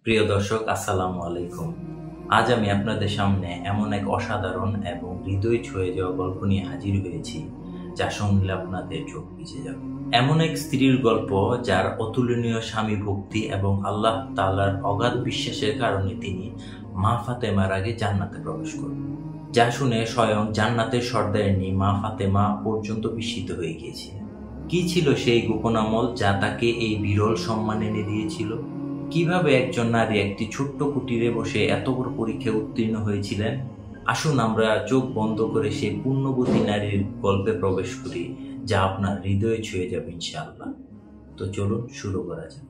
প্রিয় দর্শক, আসসালামু আলাইকুম। আজ আমি আপনাদের সামনে এমন এক অসাধারণ এবং হৃদয় ছুঁয়ে যাওয়া গল্প নিয়ে হাজির হয়েছি, যা শুনলে আপনাদের চোখ ভিজে যাবে। এমন এক স্ত্রীর গল্প যার অতুলনীয় স্বামী ভক্তি এবং আল্লাহ তাআলার অগাধ বিশ্বাসের কারণে তিনি মা ফাতেমার আগে জান্নাতে প্রবেশ করবেন, যা শুনে স্বয়ং জান্নাতের সর্দারিনী মা ফাতেমা পর্যন্ত বিস্মিত হয়ে গিয়েছিলেন। কি ছিল সেই গোপন আমল যা তাকে এই বিরল সম্মান এনে দিয়েছিল? কিভাবে একজন নারী একটি ছোট্ট কুটিরে বসে এত বড় পরীক্ষায় উত্তীর্ণ হয়েছিলেন? আসুন আমরা চোখ বন্ধ করে সেই পুণ্যবতী নারীর গল্পে প্রবেশ করি, যা আপনার হৃদয়ে ছুঁয়ে যাবে ইনশাআল্লাহ। তো চলুন শুরু করা যাক।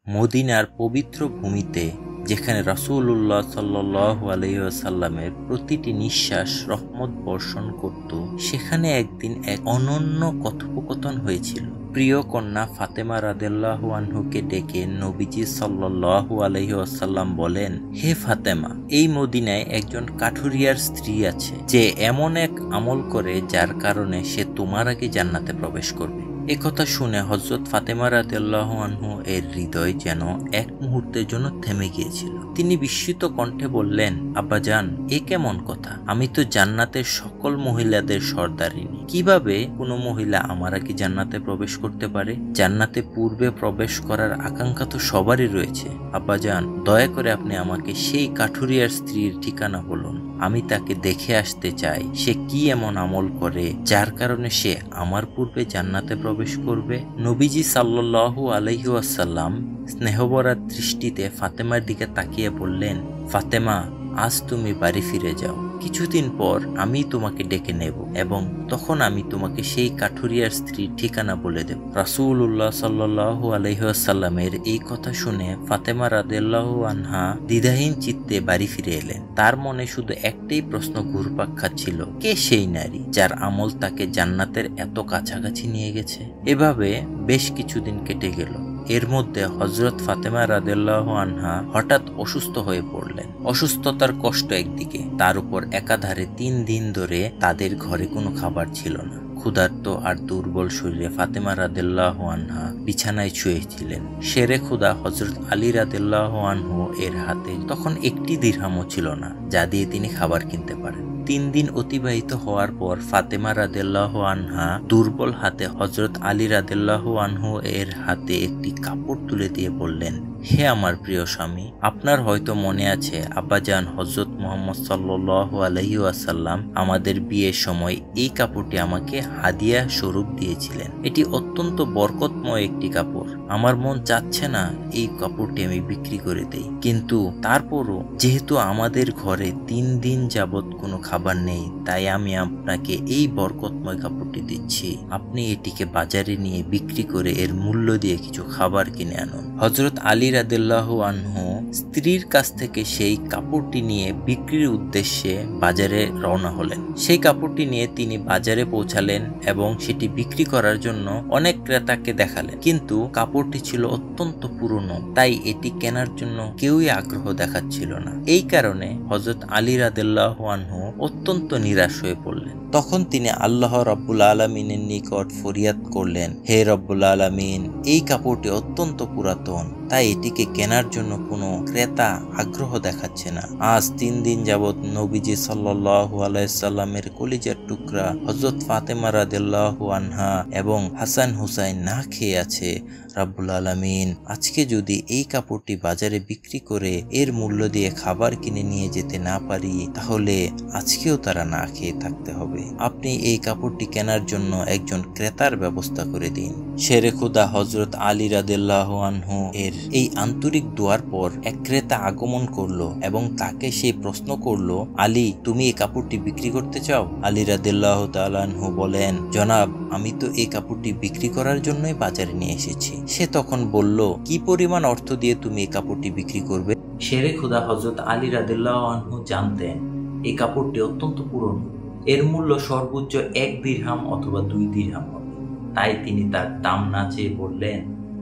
মদিনার পবিত্র ভূমিতে, যেখানে রাসূলুল্লাহ সাল্লাল্লাহু আলাইহি ওয়াসাল্লামের প্রতিটি নিঃশ্বাস রহমত বর্ষণ করত, সেখানে একদিন এক অনন্য কথোপকথন হয়েছিল। প্রিয় কন্যা ফাতেমা রাদিয়াল্লাহু আনহুকে ডেকে নবীজি সাল্লাল্লাহু আলাইহি ওয়াসাল্লাম বলেন, হে ফাতেমা, এই মদিনায় একজন কাঠুরিয়ার স্ত্রী আছে, যে এমন এক আমল করে যার কারণে সে তোমার আগে জান্নাতে প্রবেশ করবে। একথা শুনে হযরত ফাতেমা রাদিয়াল্লাহু আনহু এর হৃদয় যেন এক মুহূর্তের জন্য থেমে গিয়েছিল। তিনি বিস্মিত কণ্ঠে বললেন, আব্বাজান, এ কেমন কথা? আমি তো জান্নাতের সকল মহিলাদের সর্দারিনী। কিভাবে কোনো মহিলা আমার আগে জান্নাতে প্রবেশ করতে পারে? জান্নাতে পূর্বে প্রবেশ করার আকাঙ্ক্ষা তো সবারই রয়েছে। আব্বাজান, দয়া করে আপনি আমাকে সেই কাঠুরিয়ার স্ত্রীর ঠিকানা বলুন। আমি তাকে দেখে আসতে চাই। সে কি এমন আমল করে যার কারণে সে আমার পূর্বে জান্নাতে প্রবেশ করবে? নবীজি সাল্লাল্লাহু আলাইহি ওয়াসাল্লাম স্নেহভরা দৃষ্টিতে ফাতেমার দিকে তাকিয়ে বললেন, ফাতেমা, আজ তুমি বাড়ি ফিরে যাও। কিছুদিন পর আমি তোমাকে ডেকে নেব এবং তখন আমি তোমাকে সেই কাঠুরিয়ার স্ত্রীর ঠিকানা বলে দেব। রাসূলুল্লাহ সাল্লাল্লাহু আলাইহি ওয়াসাল্লামের এই কথা শুনে ফাতেমা রাদিয়াল্লাহু আনহা দ্বিধাহীন চিত্তে বাড়ি ফিরে এলেন। তার মনে শুধু একটাই প্রশ্ন ঘুরপাক খাচ্ছিল, কে সেই নারী যার আমল তাকে জান্নাতের এত কাছাকাছি নিয়ে গেছে? এভাবে বেশ কিছুদিন কেটে গেল। এর মধ্যে হযরত ফাতেমা রাদিয়াল্লাহু আনহা হঠাৎ অসুস্থ হয়ে পড়লেন। অসুস্থতার কষ্ট একদিকে, তার উপর একাধারে 3 দিন ধরে তাদের ঘরে কোনো খাবার ছিল না। ক্ষুধার্ত আর দুর্বল শরীরে ফাতেমা রাদিয়াল্লাহু আনহা বিছানায় শুয়েছিলেন। শেরে খুদা হযরত আলী রাদিয়াল্লাহু আনহু এর হাতে তখন 1 দিরহামও ছিল না, যা দিয়ে তিনি খাবার কিনতে পারেন। 3 দিন অতিবাহিত হওয়ার পর ফাতেমা রাদিয়াল্লাহু আনহা দুর্বল হাতে হযরত আলী রাদিয়াল্লাহু আনহু এর হাতে একটি কাপড় তুলে দিয়ে বললেন, হে আমার প্রিয় স্বামী, আপনার হয়তো মনে আছে আব্বাজান হযরত মুহাম্মদ সাল্লাল্লাহু আলাইহি ওয়াসাল্লাম আমাদের বিয়ের সময় এই কাপড়টি আমাকে হাদিয়া স্বরূপ দিয়েছিলেন। এটি অত্যন্ত বরকতময় একটি কাপড়। আমার মন চাচ্ছে না এই কাপড়টি আমি বিক্রি করে দেই, কিন্তু তারপরও যেহেতু আমাদের ঘরে 3 দিন যাবত কোনো খাবার নেই, তাই আমি আপনাকে এই বরকতময় কাপড়টি দিচ্ছি। আপনি এটিকে বাজারে নিয়ে বিক্রি করে এর মূল্য দিয়ে কিছু খাবার কিনে আনুন। হযরত আলী রাদিয়াল্লাহু আনহু স্ত্রীর কাছ থেকে সেই কাপড়টি নিয়ে বিক্রির উদ্দেশ্যে বাজারে রওনা হলেন। সেই কাপড়টি নিয়ে তিনি বাজারে পৌঁছালেন এবং সেটি বিক্রি করার জন্য অনেক ক্রেতাকে দেখালেন, কিন্তু কাপড়টি ছিল অত্যন্ত পুরনো, তাই এটি কেনার জন্য কেউই আগ্রহ দেখাচ্ছিল না। এই কারণে হযরত আলী রাদিয়াল্লাহু আনহু অত্যন্ত নিরাশ হয়ে পড়লেন। তখন তিনি আল্লাহ রাব্বুল আলামিনের নিকট ফরিয়াদ করলেন, হে রব্বুল আলামিন, এই কাপড়টি অত্যন্ত পুরাতন, তাই এটিকে কেনার জন্য কোনো ক্রেতা আগ্রহ দেখাচ্ছে না। আজ 3 দিন যাবত নবীজি সাল্লাল্লাহু আলাইহি সাল্লামের কলিজার টুকরা হযরত ফাতেমা রাদিয়াল্লাহু আনহা এবং হাসান হুসাইন না খেয়ে আছে। রাব্বুল আলামিন, আজকে যদি এই কাপড়টি বাজারে বিক্রি করে এর মূল্য দিয়ে খাবার কিনে নিয়ে যেতে না পারি, তাহলে আজকেও তারা না খেয়ে থাকতে হবে। আপনি এই কাপড়টি কেনার জন্য একজন ক্রেতার ব্যবস্থা করে দিন। শেরে খুদা হযরত আলী রাদিয়াল্লাহু আনহু এর এই আন্তরিক দোয়ার পর এক ক্রেতা আগমন করলো এবং তাকে সেই প্রশ্ন করলো, আলী, তুমি এই কাপড়টি বিক্রি করতে চাও? আলী রাদিয়াল্লাহু তাআলা আনহু বলেন, জনাব, আমি তো এই কাপড়টি বিক্রি করার জন্যই বাজারে নিয়ে এসেছি। সে তখন বলল, কি পরিমাণ অর্থ দিয়ে তুমি এই কাপড়টি বিক্রি করবে? শেরে খুদা হযরত আলী রাদিয়াল্লাহু আনহু জানতেন এই কাপড়টি অত্যন্ত পুরনো, এর মূল্য সর্বোচ্চ 1 দিরহাম অথবা 2 দিরহাম হবে। তাই তিনি তার দাম না চেয়ে বললেন,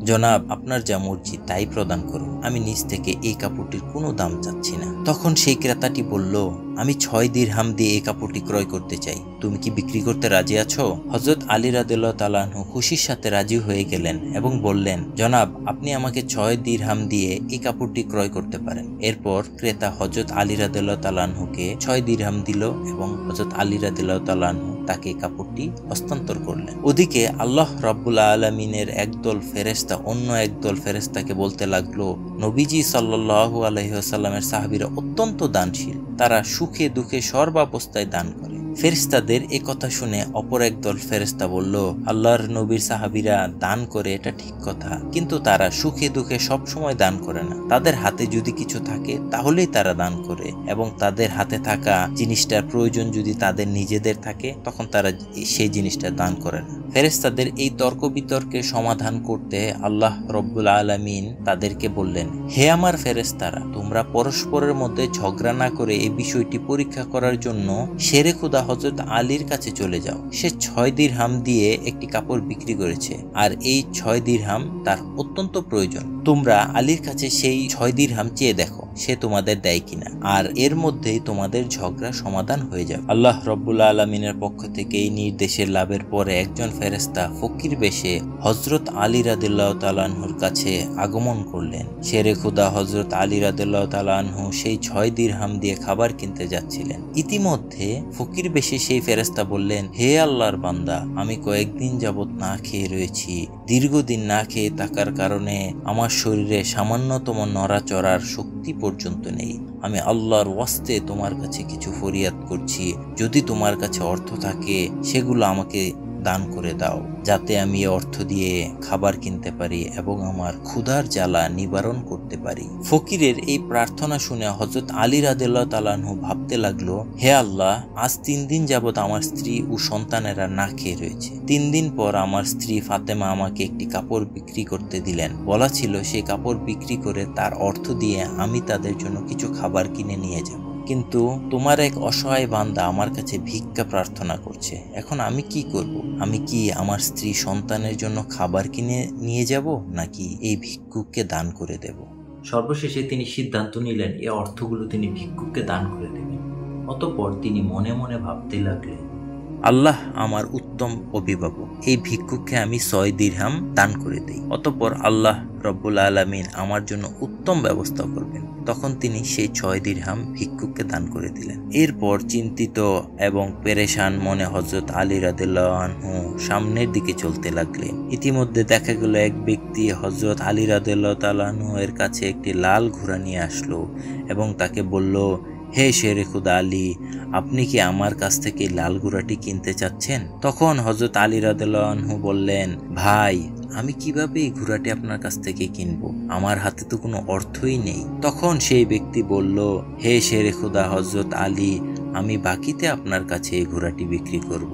জনাব, আপনার যা মর্জি তাই প্রদান করুন, আমি নিজ থেকে এই কাপড়টির কোনো দাম চাচ্ছি না। তখন সেই ক্রেতাটি বলল, আমি 6 দিরহাম দিয়ে এই কাপড়টি ক্রয় করতে চাই, তুমি কি বিক্রি করতে রাজি আছো? হযরত আলী রাদিয়াল্লাহু তাআলা আনহু খুশির সাথে রাজি হয়ে গেলেন এবং বললেন, জনাব, আপনি আমাকে 6 দিরহাম দিয়ে এই কাপড়টি ক্রয় করতে পারেন। এরপর ক্রেতা হযরত আলী রাদিয়াল্লাহু তাআলা আনহুকে 6 দিরহাম দিল এবং হযরত আলী রাদিয়াল্লাহু তাআলা আনহু তাকে কাপড়টি হস্তান্তর করলেন। ওদিকে আল্লাহ রাব্বুল আলামিনের একদল ফেরেশতা অন্য একদল ফেরেশতাকে বলতে লাগলো, নবীজি সাল্লাল্লাহু আলাইহি ওয়াসাল্লামের সাহাবীরা অত্যন্ত দানশীল, তারা সুখে দুঃখে সর্বাবস্থায় দান করে। ফেরেশতাদের এই কথা শুনে অপর একদল ফেরেশতা বলল, আল্লাহর নবীর সাহাবীরা দান করে এটা ঠিক কথা, কিন্তু তারা সুখে দুঃখে সব সময় দান করে না। তাদের হাতে যদি কিছু থাকে তাহলেই তারা দান করে, এবং তাদের হাতে থাকা জিনিসটার প্রয়োজন যদি তাদের নিজেদের থাকে তখন তারা সেই জিনিসটা দান করে না। ফেরেশতাদের এই তর্ক বিতর্কের সমাধান করতে আল্লাহ রব্বুল আলামিন তাদেরকে বললেন, হে আমার ফেরেশতারা, তোমরা পরস্পরের মধ্যে ঝগড়া না করে এই বিষয়টি পরীক্ষা করার জন্য শেরে খুদা হযরত আলীর কাছে চলে যাও। সে 6 দিরহাম দিয়ে একটি কাপড় বিক্রি করেছে, আর এই 6 দিরহাম তার অত্যন্ত প্রয়োজন। তোমরা আলীর কাছে সেই 6 দিরহাম চেয়ে দেখো সে তোমাদের দেয় কিনা, আর এর মধ্যেই তোমাদের ঝগড়া সমাধান হয়ে যাবে। আল্লাহ রব্বুল আলামিনের পক্ষ থেকে এই নির্দেশের লাভের পরে একজন ফেরেশতা ফকির বেশে হযরত আলী রাদিয়াল্লাহু তাআলা আনহুর কাছে আগমন করলেন। শেরে খুদা হযরত আলী রাদিয়াল্লাহু তাআলা আনহু সেই 6 দিরহাম দিয়ে খাবার কিনতে যাচ্ছিলেন। ইতিমধ্যে ফকির বেশে সেই ফেরেশতা বললেন, হে আল্লাহর বান্দা, আমি কয়েকদিন যাবত না খেয়ে রয়েছি। দীর্ঘদিন না খেয়ে থাকার কারণে আমার শরীরে সামান্যতম নড়াচড়ার শক্তি পর্যন্ত নেই। আমি আল্লাহর ওয়াস্তে তোমার কাছে কিছু ফরিয়াদ করছি, যদি তোমার কাছে অর্থ থাকে সেগুলো আমাকে দান করে দাও, যাতে আমি অর্থ দিয়ে খাবার কিনতে পারি এবং আমার ক্ষুধার জ্বালা নিবারণ করতে পারি। ফকিরের এই প্রার্থনা শুনে হযরত আলী রাদিয়াল্লাহু তাআলা আনহু ভাবতে লাগলো, হে আল্লাহ, আজ 3 দিন যাবত আমার স্ত্রী ও সন্তানেরা না খেয়ে রয়েছে। 3 দিন পর আমার স্ত্রী ফাতেমা আমাকে একটি কাপড় বিক্রি করতে দিলেন, বলা ছিল সেই কাপড় বিক্রি করে তার অর্থ দিয়ে আমি তাদের জন্য কিছু খাবার কিনে নিয়ে যাব। কিন্তু তোমার এক অসহায় বান্দা আমার কাছে ভিক্ষা প্রার্থনা করছে, এখন আমি কি করব? আমি কি আমার স্ত্রী সন্তানের জন্য খাবার কিনে নিয়ে যাব, নাকি এই ভিক্ষুককে দান করে দেব? সর্বশেষে তিনি সিদ্ধান্ত নিলেন এই অর্থগুলো তিনি ভিক্ষুককে দান করে দেবেন। অতঃপর তিনি মনে মনে ভাবতে লাগলেন, আল্লাহ আমার উত্তম অভিভাবক, এই ভিক্ষুককে আমি 6 দিরহাম দান করে দেই, অতঃপর আল্লাহ রব্বুল আলামিন আমার জন্য উত্তম ব্যবস্থা করবেন। তখন তিনি সেই 6 দিরহাম ভিক্ষুককে দান করে দিলেন। এরপর চিন্তিত এবং পেরেশান মনে হযরত আলী রাদিয়াল্লাহু আনহু সামনের দিকে চলতে লাগলেন। ইতিমধ্যে দেখা গেল এক ব্যক্তি হযরত আলী রাদিয়াল্লাহু তাআলা আনহু এর কাছে একটি লাল ঘোড়া নিয়ে আসলো এবং তাকে বলল, হে শেরে খুদা আলী, আপনি কি আমার কাছ থেকে লাল ঘোড়াটি কিনতে চাচ্ছেন? তখন হযরত আলী রাদিয়াল্লাহু আনহু বললেন, ভাই, আমি কিভাবে এই ঘোড়াটি আপনার কাছ থেকে কিনবো? আমার হাতে তো কোনো অর্থই নেই। তখন সেই ব্যক্তি বলল, হে শেরে খুদা হযরত আলী, আমি বাকিতে আপনার কাছে এই ঘোড়াটি বিক্রি করব।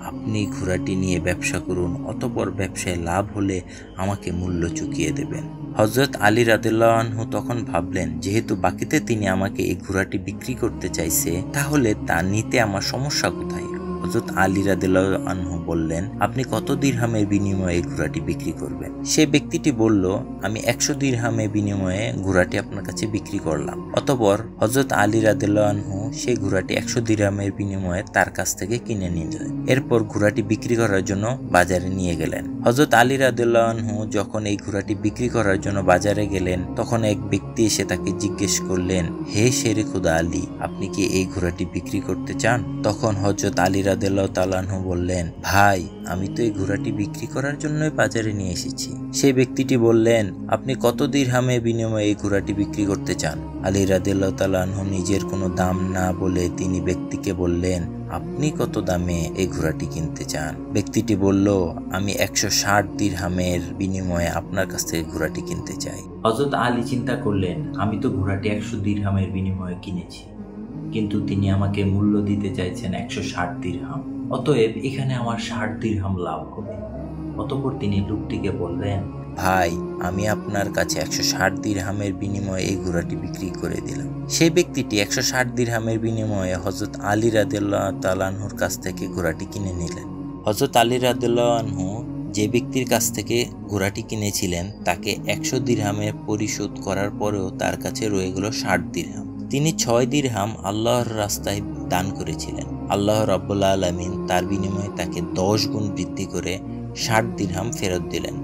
আপনি ঘোড়াটি নিয়ে ব্যবসা করুন, অতঃপর ব্যবসায় লাভ হলে আমাকে মূল্য চুকিয়ে দেবেন। হযরত আলী রাদিয়াল্লাহু আনহু তখন ভাবলেন, যেহেতু বাকিতে তিনি আমাকে এই ঘোড়াটি বিক্রি করতে চাইছে, তাহলে তা নিতে আমার সমস্যা কোথায়? হযরত আলী রাদিয়াল্লাহু আনহু বললেন, আপনি কত দিরহামের বিনিময়ে এই ঘোড়াটি বিক্রি করবেন? সেই ব্যক্তিটি বলল, আমি 100 দিরহামের বিনিময়ে ঘোড়াটি আপনার কাছে বিক্রি করলাম। অতঃপর হযরত আলী রাদিয়াল্লাহু আনহু সেই ঘোড়াটি 100 দিরহামের বিনিময়ে তার কাছ থেকে কিনে নিলেন। এরপর ঘোড়াটি বিক্রি করার জন্য বাজারে নিয়ে গেলেন। হযরত আলী রাদিয়াল্লাহু আনহু যখন এই ঘোড়াটি বিক্রি করার জন্য বাজারে গেলেন, তখন এক ব্যক্তি এসে তাকে জিজ্ঞেস করলেন, হে শেরে খুদা আলী, আপনি কি এই ঘোড়াটি বিক্রি করতে চান? তখন হযরত আলী রাদিয়াল্লাহু তাআলা আনহু বললেন, ভাই, আমি তো এই ঘোড়াটি বিক্রি করার জন্যই বাজারে নিয়ে এসেছি। সেই ব্যক্তিটি বললেন, আপনি কত দিরহামের বিনিময়ে এই ঘোড়াটি বিক্রি করতে চান? আলী রাদিয়াল্লাহু তাআলা আনহু নিজের কোনো দাম না বলে তিনি ব্যক্তিকে বললেন, আপনি কত দামে এই ঘোড়াটি কিনতে চান? ব্যক্তিটি বলল, আমি 160 দিরহামের বিনিময়ে আপনার কাছ থেকে ঘোড়াটি কিনতে চাই। হযরত আলী চিন্তা করলেন, আমি তো ঘোড়াটি 100 দিরহামের বিনিময়ে কিনেছি, কিন্তু তিনি আমাকে মূল্য দিতে চাইছেন 160 দিরহাম, অতএব এখানে আমার 60 দিরহাম লাভ হবে। অতঃপর তিনি লোকটিকে বললেন, ভাই, আমি আপনার কাছে 160 দিরহামের বিনিময়ে এই ঘোড়াটি বিক্রি করে দিলাম। সেই ব্যক্তিটি 160 দিরহামের বিনিময়ে হযরত আলী রাদিয়াল্লাহু তাআলা আনহুর কাছ থেকে ঘোড়াটি কিনে নিলেন। হযরত আলী রাদিয়াল্লাহু আনহু যে ব্যক্তির কাছ থেকে ঘোড়াটি কিনেছিলেন তাকে 100 দিরহামে পরিশোধ করার পরেও তার কাছে রয়ে গেল 60 দিরহাম। তিনি 6 দিরহাম আল্লাহর রাস্তায় দান করেছিলেন। আল্লাহ রাব্বুল আলামিন তার বিনিময়ে তাকে 10 গুণ বৃদ্ধি করে 60 দিরহাম ফেরত দিলেন।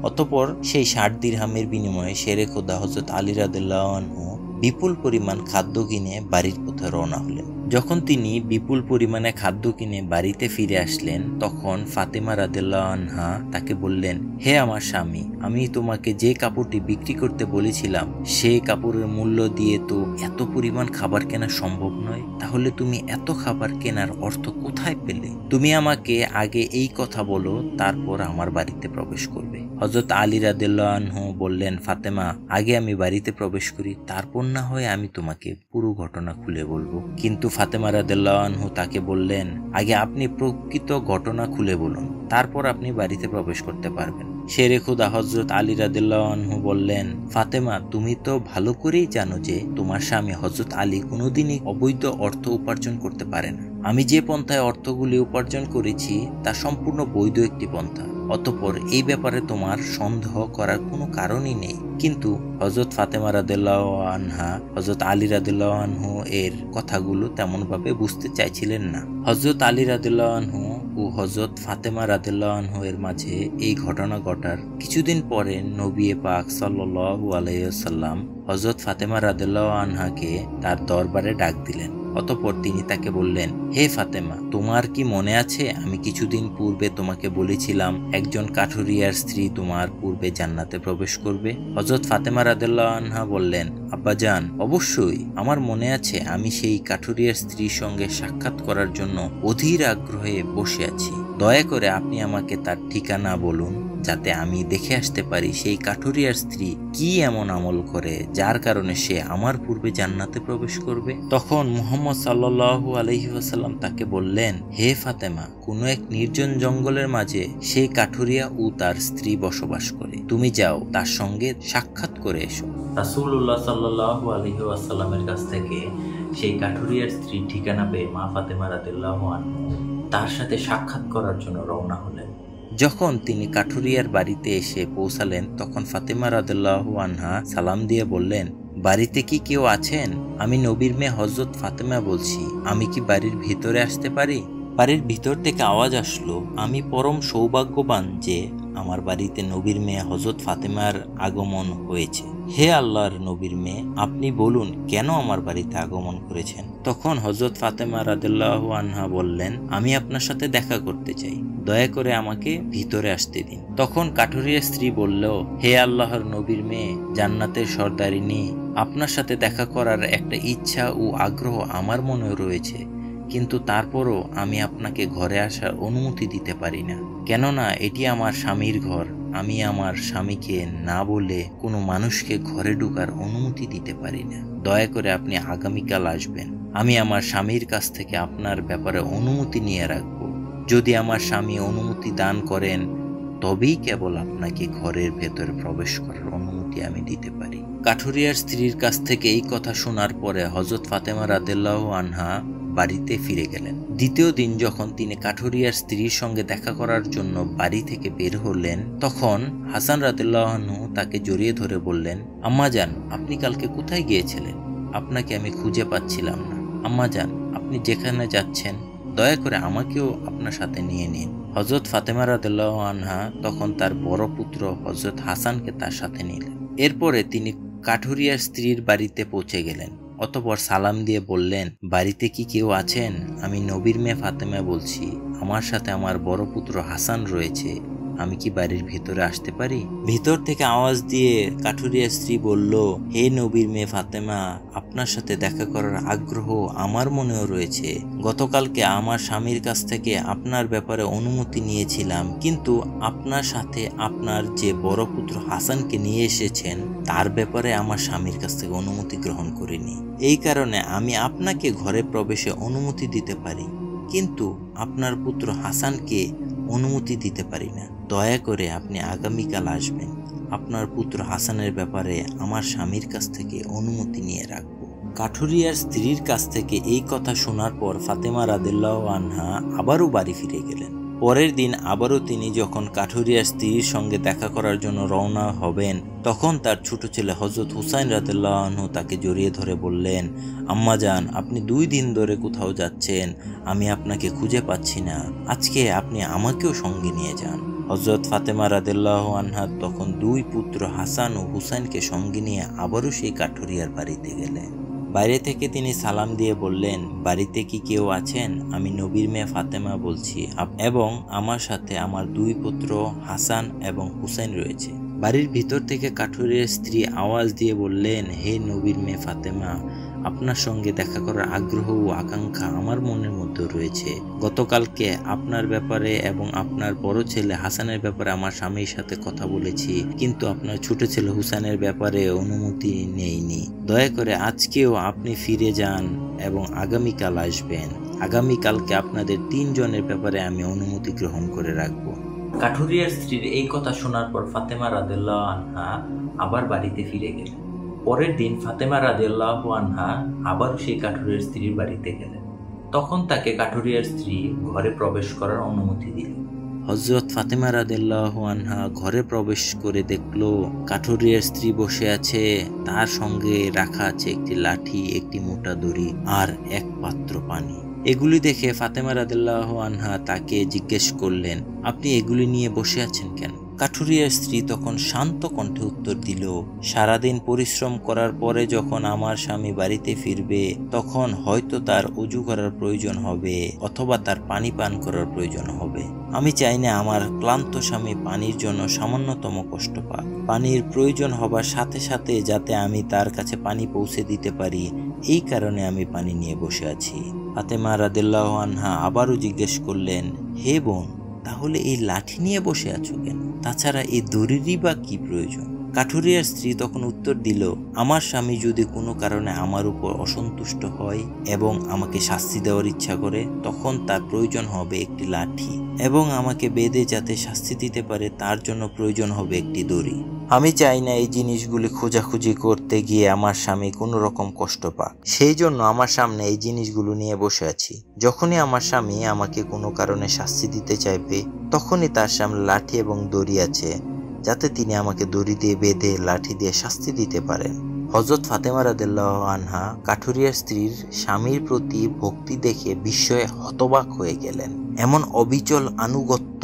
অতঃপর সেই 60 দিরহামের বিনিময়ে শেরে খোদা হযরত আলী রাদিয়াল্লাহু আনহু বিপুল পরিমাণ খাদ্য কিনে বাড়ির পথে রওনা হলেন। যখন তিনি বিপুল পরিমাণে খাদ্য কিনে বাড়িতে ফিরে আসলেন, তখন ফাতেমা রাদিয়াল্লাহু আনহা তাকে বললেন, হে আমার স্বামী, আমি তোমাকে যে কাপড়টি বিক্রি করতে বলেছিলাম সেই কাপড়ের মূল্য দিয়ে তো এত পরিমাণ খাবার কেনা সম্ভব নয়, তাহলে তুমি এত খাবার কেনার অর্থ কোথায় পেলে? তুমি আমাকে আগে এই কথা বলো, তারপর আমার বাড়িতে প্রবেশ করবে। হযরত আলী রাদিয়াল্লাহু আনহু বললেন, ফাতেমা, আগে আমি বাড়িতে প্রবেশ করি, তারপর না হয় আমি তোমাকে পুরো ঘটনা খুলে বলবো। কিন্তু ফাতেমা রাদিয়াল্লাহু আনহু তাকে বললেন, আগে আপনি প্রকৃত ঘটনা খুলে বলুন, তারপর আপনি বাড়িতে প্রবেশ করতে পারবেন। শেরে খোদা হযরত আলী রাদিয়াল্লাহু আনহু বললেন, ফাতেমা, তুমি তো ভালো করেই জানো যে তোমার স্বামী হযরত আলী কোনোদিনই অবৈধ অর্থ উপার্জন করতে পারে না। আমি যে পন্থায় অর্থগুলি উপার্জন করেছি তা সম্পূর্ণ বৈধ একটি পন্থা, অতঃপর এই ব্যাপারে তোমার সন্দেহ করার কোনো কারণই নেই। কিন্তু হযরত ফাতেমা রাদিয়াল্লাহু আনহা হযরত আলী রাদিয়াল্লাহু আনহু এর কথাগুলো তেমন ভাবে বুঝতে চাইছিলেন না। হযরত আলী রাদিয়াল্লাহু আনহু ও হযরত ফাতেমা রাদিয়াল্লাহু আনহু এর মাঝে এই ঘটনা ঘটার কিছুদিন পরে নবী পাক সাল্লাল্লাহু আলাইহি ওয়াসাল্লাম হযরত ফাতেমা রাদিয়াল্লাহু আনহাকে তার দরবারে ডাক দিলেন। অতঃপর তিনি তাকে বললেন, হে ফাতেমা, তোমার কি মনে আছে আমি কিছুদিন পূর্বে তোমাকে বলেছিলাম একজন কাঠুরিয়ার স্ত্রী তোমার পূর্বে জান্নাতে প্রবেশ করবে? হযরত ফাতেমা রাদিয়াল্লাহু আনহা বললেন, আব্বাজান, অবশ্যই আমার মনে আছে। আমি সেই কাঠুরিয়ার স্ত্রীর সঙ্গে সাক্ষাৎ করার জন্য অধীর আগ্রহে বসে আছি। দয়া করে আপনি আমাকে তার ঠিকানা বলুন, যাতে আমি দেখে আসতে পারি সেই কাঠুরিয়ার স্ত্রী কি এমন আমল করে যার কারণে সে আমার পূর্বে জান্নাতে প্রবেশ করবে। তখন মুহাম্মদ সাল্লাল্লাহু আলাইহি ওয়াসাল্লাম তাকে বললেন, হে ফাতেমা, কোনো এক নির্জন জঙ্গলের মাঝে সেই কাঠুরিয়া ও তার স্ত্রী বসবাস করে। তুমি যাও, তার সঙ্গে সাক্ষাৎ করে এসো। রাসূলুল্লাহ সাল্লাল্লাহু আলাইহি ওয়াসাল্লামের কাছ থেকে সেই কাঠুরিয়ার স্ত্রীর ঠিকানা পেয়ে মা ফাতেমা রাদিয়াল্লাহু আনহা তার সাথে সাক্ষাৎ করার জন্য রওনা হলেন। যখন তিনি কাঠুরিয়ার বাড়িতে এসে পৌঁছালেন, তখন ফাতেমা রাদিয়াল্লাহু আনহা সালাম দিয়ে বললেন, বাড়িতে কি কেউ আছেন? আমি নবীর মেয়ে হযরত ফাতেমা বলছি, আমি কি বাড়ির ভিতরে আসতে পারি? বাড়ির ভিতর থেকে আওয়াজ আসলো, আমি পরম সৌভাগ্যবান যে আমার বাড়িতে নবীর মেয়ে হযরত ফাতেমার আগমন হয়েছে। হে আল্লাহর নবীর মেয়ে, আপনি বলুন কেন আমার বাড়িতে আগমন করেছেন? তখন হযরত ফাতেমা রাদিয়াল্লাহু আনহা বললেন, আমি আপনার সাথে দেখা করতে চাই, দয়া করে আমাকে ভিতরে আসতে দিন। তখন কাঠুরিয়ার স্ত্রী বলল, হে আল্লাহর নবীর মেয়ে, জান্নাতের সর্দারিনী, আপনার সাথে দেখা করার একটা ইচ্ছা ও আগ্রহ আমার মনেও রয়েছে, কিন্তু তারপরও আমি আপনাকে ঘরে আসার অনুমতি দিতে পারি না, কেননা এটি আমার স্বামীর ঘর। আমি আমার স্বামীকে না বলে কোনো মানুষকে ঘরে ঢোকার অনুমতি দিতে পারি না। দয়া করে আপনি আগামীকাল আসবেন। আমি আমার স্বামীর কাছ থেকে আপনার ব্যাপারে অনুমতি নিয়ে রাখব। যদি আমার স্বামী অনুমতি দান করেন তবেই কেবল আপনাকে ঘরের ভেতরে প্রবেশ করার অনুমতি আমি দিতে পারি। কাঠুরিয়ার স্ত্রীর কাছ থেকে এই কথা শোনার পরে হযরত ফাতেমা রাদিয়াল্লাহু আনহা বাড়িতে ফিরে গেলেন। দ্বিতীয় দিন যখন তিনি কাঠুরিয়ার স্ত্রীর সঙ্গে দেখা করার জন্য বাড়ি থেকে বের হলেন, তখন হাসান রাদিয়াল্লাহু আনহু তাকে জড়িয়ে ধরে বললেন, আম্মাজান, আপনি কালকে কোথায় গিয়েছিলেন? আপনাকে আমি খুঁজে পাচ্ছিলাম না। আম্মাজান, আপনি যেখানে যাচ্ছেন দয়া করে আমাকেও আপনার সাথে নিয়ে নিন। হযরত ফাতেমা রাদিয়াল্লাহু আনহা তখন তার বড় পুত্র হযরত হাসানকে তার সাথে নিলেন। এরপরে তিনি কাঠুরিয়ার স্ত্রীর বাড়িতে পৌঁছে গেলেন। অতঃপর সালাম দিয়ে বললেন, বাড়িতে কি কেউ আছেন? আমি নবীর মেয়ে ফাতেমা বলছি, আমার সাথে আমার বড় পুত্র হাসান রয়েছে, আমি কি বাড়ির ভিতরে আসতে পারি? ভিতর থেকে আওয়াজ দিয়ে কাঠুরিয়ার স্ত্রী বলল, হে নবীর মেয়ে ফাতেমা, আপনার সাথে দেখা করার আগ্রহ আমার মনেও রয়েছে। গতকালকে আমার স্বামীর কাছ থেকে আপনার ব্যাপারে অনুমতি নিয়েছিলাম, কিন্তু আপনার সাথে আপনার যে বড় পুত্র হাসানকে নিয়ে এসেছেন তার ব্যাপারে আমার স্বামীর কাছ থেকে অনুমতি গ্রহণ করিনি। এই কারণে আমি আপনাকে ঘরে প্রবেশে অনুমতি দিতে পারি, কিন্তু আপনার পুত্র হাসানকে অনুমতি দিতে পারি না। দয়া করে আপনি আগামীকাল আসবেন। আপনার পুত্র হাসানের ব্যাপারে আমার স্বামীর কাছ থেকে অনুমতি নিয়ে রাখব। কাঠুরিয়ার স্ত্রীর কাছ থেকে এই কথা শোনার পর ফাতেমা রাদিয়াল্লাহু আনহা আবারও বাড়ি ফিরে গেলেন। পরের দিন আবারও তিনি যখন কাঠুরিয়ার স্ত্রীর সঙ্গে দেখা করার জন্য রওনা হবেন, তখন তার ছোট ছেলে হযরত হুসাইন রাদিয়াল্লাহু আনহু তাকে জড়িয়ে ধরে বললেন, আম্মাজান, আপনি 2 দিন ধরে কোথাও যাচ্ছেন, আমি আপনাকে খুঁজে পাচ্ছি না, আজকে আপনি আমাকেও সঙ্গে নিয়ে যান। হযরত ফাতেমা রাদিয়াল্লাহু আনহা তখন 2 পুত্র হাসান ও হুসাইনকে সঙ্গে নিয়ে আবারও সেই কাঠুরিয়ার বাড়িতে গেলেন। বাইরে থেকে তিনি সালাম দিয়ে বললেন, বাড়িতে কি কেউ আছেন? আমি নবীর মেয়ে ফাতেমা বলছি এবং আমার সাথে আমার 2 পুত্র হাসান এবং হুসাইন রয়েছে। বাড়ির ভিতর থেকে কাঠুরিয়ার স্ত্রী আওয়াজ দিয়ে বললেন, হে নবীর মেয়ে ফাতেমা, আপনার সঙ্গে দেখা করার আগ্রহ ও আকাঙ্ক্ষা আমার মনের মধ্যে রয়েছে। গতকালকে আপনার ব্যাপারে এবং আপনার বড় ছেলে হাসানের ব্যাপারে আমার স্বামীর সাথে কথা বলেছি, কিন্তু আপনার ছোট ছেলে হুসাইনের ব্যাপারে অনুমতি নেইনি। দয়া করে আজকেও আপনি ফিরে যান এবং আগামীকাল আসবেন। আগামীকালকে আপনাদের 3 জনের ব্যাপারে আমি অনুমতি গ্রহণ করে রাখবো। কাঠুরিয়ার স্ত্রীর এই কথা শোনার পর ফাতেমা রাদিয়াল্লাহু আনহা আবার বাড়িতে ফিরে গেলেন। পরের দিন ফাতেমা রাদিয়াল্লাহু আনহা আবারও সেই কাঠুরিয়ার স্ত্রীর বাড়িতে গেলেন। তখন তাকে কাঠুরিয়ার স্ত্রী ঘরে প্রবেশ করার অনুমতি দিলেন। হযরত ফাতেমা রাদিয়াল্লাহু আনহা ঘরে প্রবেশ করে দেখল কাঠুরিয়ার স্ত্রী বসে আছে, তার সঙ্গে রাখা আছে একটি লাঠি, একটি মোটা দড়ি আর এক পাত্র পানি। এগুলি দেখে ফাতেমা রাদিয়াল্লাহু আনহা তাকে জিজ্ঞেস করলেন, আপনি এগুলি নিয়ে বসে আছেন কেন? কাঠুরিয়ার স্ত্রী তখন শান্ত কণ্ঠে উত্তর দিল, সারাদিন পরিশ্রম করার পরে যখন আমার স্বামী বাড়িতে ফিরবে, তখন হয়তো তার ওযু করার প্রয়োজন হবে অথবা তার পানি পান করার প্রয়োজন হবে। আমি চাই না আমার ক্লান্ত স্বামী পানির জন্য সামান্যতম কষ্ট পাক। পানির প্রয়োজন হবার সাথে সাথে যাতে আমি তার কাছে পানি পৌঁছে দিতে পারি, এই কারণে আমি পানি নিয়ে বসে আছি। ফাতেমা রাদিয়াল্লাহু আনহা আবারও জিজ্ঞেস করলেন, হে বোন, তাহলে এই লাঠি নিয়ে বসে আছো কেন? তাছাড়া এই দড়িরই বা কি প্রয়োজন? কাঠুরিয়ার স্ত্রী তখন উত্তর দিল, আমার স্বামী যদি কোনো কারণে আমার উপর অসন্তুষ্ট হয় এবং আমাকে শাস্তি দেওয়ার ইচ্ছা করে, তখন তার প্রয়োজন হবে একটি লাঠি এবং আমাকে বেঁধে যাতে শাস্তি দিতে পারে তার জন্য প্রয়োজন হবে একটি দড়ি। আমি চাই না এই জিনিসগুলি খোঁজাখুঁজি করতে গিয়ে আমার স্বামী কোনো রকম কষ্ট পাক, সেই জন্য আমার সামনে এই জিনিসগুলো নিয়ে বসে আছি। যখনই আমার স্বামী আমাকে কোনো কারণে শাস্তি দিতে চাইবে, তখনই তার সামনে লাঠি এবং দড়ি আছে, যাতে তিনি আমাকে দড়ি দিয়ে বেঁধে লাঠি দিয়ে শাস্তি দিতে পারেন। হযরত ফাতেমা রাদিয়াল্লাহু আনহা কাঠুরিয়ার স্ত্রীর স্বামীর প্রতি ভক্তি দেখে বিস্ময়ে হতবাক হয়ে গেলেন। এমন অবিচল আনুগত্য,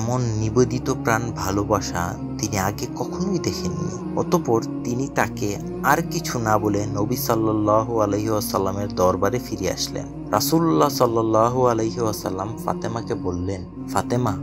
এমন নিবেদিত প্রাণ ভালোবাসা তিনি আগে কখনোই দেখেননি। অতঃপর তিনি তাকে আর কিছু না বলে নবী সাল্লাল্লাহু আলাইহি ওয়াসাল্লামের দরবারে ফিরে আসলেন। রাসূলুল্লাহ সাল্লাল্লাহু আলাইহি ওয়াসাল্লাম ফাতেমাকে বললেন, ফাতেমা,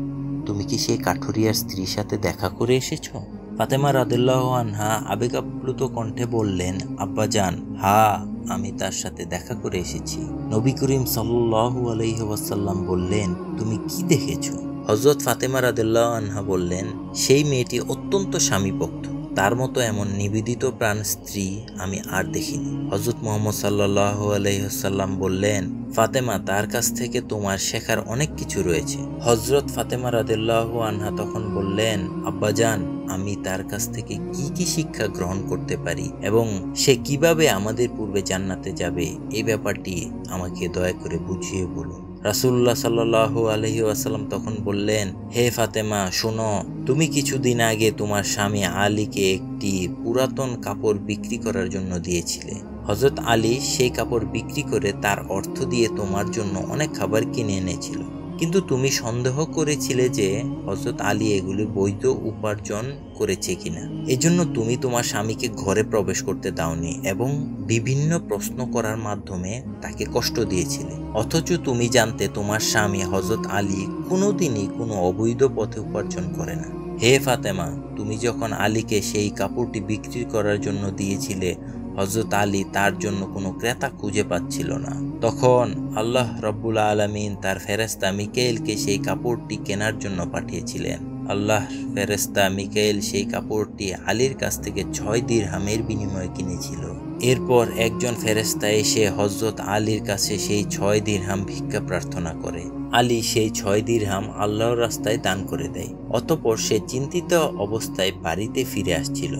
তুমি কি সেই কাঠুরিয়ার স্ত্রীর সাথে দেখা করে এসেছো? ফাতেমা রাদিয়াল্লাহু আনহা আবেগাপ্লুত কণ্ঠে বললেন, আব্বাজান, হ্যাঁ, আমি তার সাথে দেখা করে এসেছি। নবী করিম সাল্লাল্লাহু আলাইহি ওয়াসাল্লাম বললেন, তুমি কি দেখেছো? হযরত ফাতেমা রাদিয়াল্লাহু আনহা বললেন, সেই মেয়েটি অত্যন্ত স্বামীভক্ত, তার মতো এমন নিবেদিত প্রাণ স্ত্রী আমি আর দেখিনি। হযরত মুহাম্মদ সাল্লাল্লাহু আলাইহি ওয়াসাল্লাম বললেন, ফাতেমা, তার কাছ থেকে তোমার শেখার অনেক কিছু রয়েছে। হযরত ফাতেমা রাদিয়াল্লাহু আনহা তখন বললেন, আব্বাজান, আমি তার কাছ থেকে কি কি শিক্ষা গ্রহণ করতে পারি এবং সে কিভাবে আমাদের পূর্বে জান্নাতে যাবে, এই ব্যাপারটি আমাকে দয়া করে বুঝিয়ে বলুন। রাসূলুল্লাহ সাল্লাল্লাহু আলাইহি ওয়াসাল্লাম তখন বললেন, হে ফাতেমা, শোনো, তুমি কিছুদিন আগে তোমার স্বামী আলীকে একটি পুরাতন কাপড় বিক্রি করার জন্য দিয়েছিলে। হযরত আলী সেই কাপড় বিক্রি করে তার অর্থ দিয়ে তোমার জন্য অনেক খাবার কিনে এনেছিল, কিন্তু তুমি সন্দেহ করেছিলে যে হযরত আলী এগুলি বৈধ উপার্জন করেছে কিনা। এজন্য তুমি তোমার স্বামীকে ঘরে প্রবেশ করতে দাওনি এবং বিভিন্ন প্রশ্ন করার মাধ্যমে তাকে কষ্ট দিয়েছিলে। অথচ তুমি জানতে তোমার স্বামী হযরত আলী কোনোদিনই কোনো অবৈধ পথে উপার্জন করে না। হে ফাতেমা, তুমি যখন আলীকে সেই কাপড়টি বিক্রি করার জন্য দিয়েছিলে, হযরত আলী তার জন্য কোনো ক্রেতা খুঁজে পাচ্ছিল না। তখন আল্লাহ রাব্বুল আলামিন তার ফেরেশতা মিকাইলকে সেই কাপড়টি কেনার জন্য পাঠিয়েছিলেন। আল্লাহ ফেরেশতা মিকাইল সেই কাপড়টি আলীর কাছ থেকে 6 দিরহামের বিনিময়ে কিনেছিল। এরপর একজন ফেরেশতা এসে হযরত আলীর কাছে সেই 6 দিরহাম ভিক্ষা প্রার্থনা করে। আলী সেই 6 দিরহাম আল্লাহর রাস্তায় দান করে দেয়। অতঃপর সে চিন্তিত অবস্থায় বাড়িতে ফিরে আসছিল।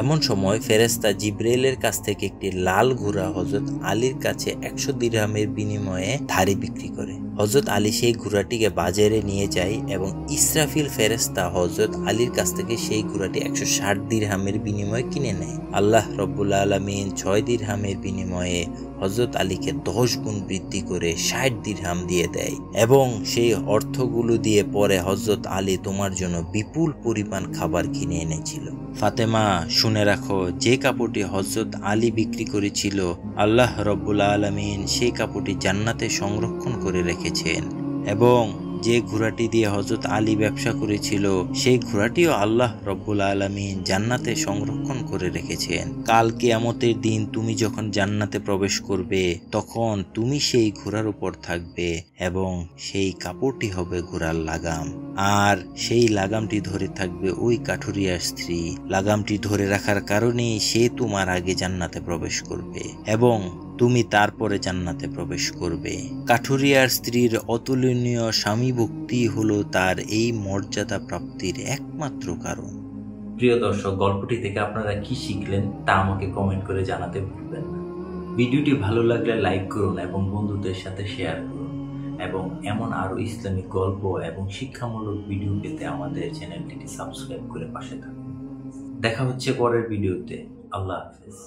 এমন সময় ফেরেশতা জিব্রাইলের কাছ থেকে একটি লাল ঘোড়া হযরত আলীর কাছে 100 দিরহামের বিনিময়ে ধারে বিক্রি করে। হযরত আলী সেই ঘোড়াটিকে বাজারে নিয়ে যায় এবং ইসরাফিল ফেরেশতা হযরত আলীর কাছ থেকে সেই ঘোড়াটি 160 দিরহামের বিনিময়ে কিনে নেয়। আল্লাহ রব্বুল আলামিন 6 দিরহামের বিনিময়ে হযরত আলীকে 10 গুণ বৃদ্ধি করে 60 দিরহাম দিয়ে দেয় এবং সেই অর্থগুলো দিয়ে পরে হযরত আলী তোমার জন্য বিপুল পরিমাণ খাবার কিনে এনেছিল। ফাতেমা, শুনে রাখো, যে কাপড়টি হযরত আলী বিক্রি করেছিল আল্লাহ রব্বুল আলামিন সেই কাপড়টি জান্নাতে সংরক্ষণ করে রেখেছেন এবং যে ঘোড়াটি দিয়ে হযরত আলী ব্যবসা করেছিল সেই ঘোড়াটিও আল্লাহ রব্বুল আলামিন জান্নাতে সংরক্ষণ করে রেখেছেন। কাল কিয়ামতের দিন তুমি যখন জান্নাতে প্রবেশ করবে তখন তুমি সেই ঘোড়ার উপর থাকবে এবং সেই কাপড়টি হবে ঘোড়ার লাগাম, আর সেই লাগামটি ধরে থাকবে ওই কাঠুরিয়ার স্ত্রী। লাগামটি ধরে রাখার কারণেই সে তোমার আগে জান্নাতে প্রবেশ করবে এবং তুমি তারপরে জান্নাতে প্রবেশ করবে। কাঠুরিয়ার স্ত্রীর অতুলনীয় স্বামী ভক্তি হলো তার এই মর্যাদা প্রাপ্তির একমাত্র কারণ। প্রিয় দর্শক, গল্পটি থেকে আপনারা কি শিখলেন তা আমাকে কমেন্ট করে জানাতে ভুলবেন না। ভিডিওটি ভালো লাগলে লাইক করুন এবং বন্ধুদের সাথে শেয়ার করুন এবং এমন আরো ইসলামিক গল্প এবং শিক্ষামূলক ভিডিও পেতে আমাদের চ্যানেলটিকে সাবস্ক্রাইব করে পাশে থাকুন। দেখা হচ্ছে পরের ভিডিওতে। আল্লাহ হাফেজ।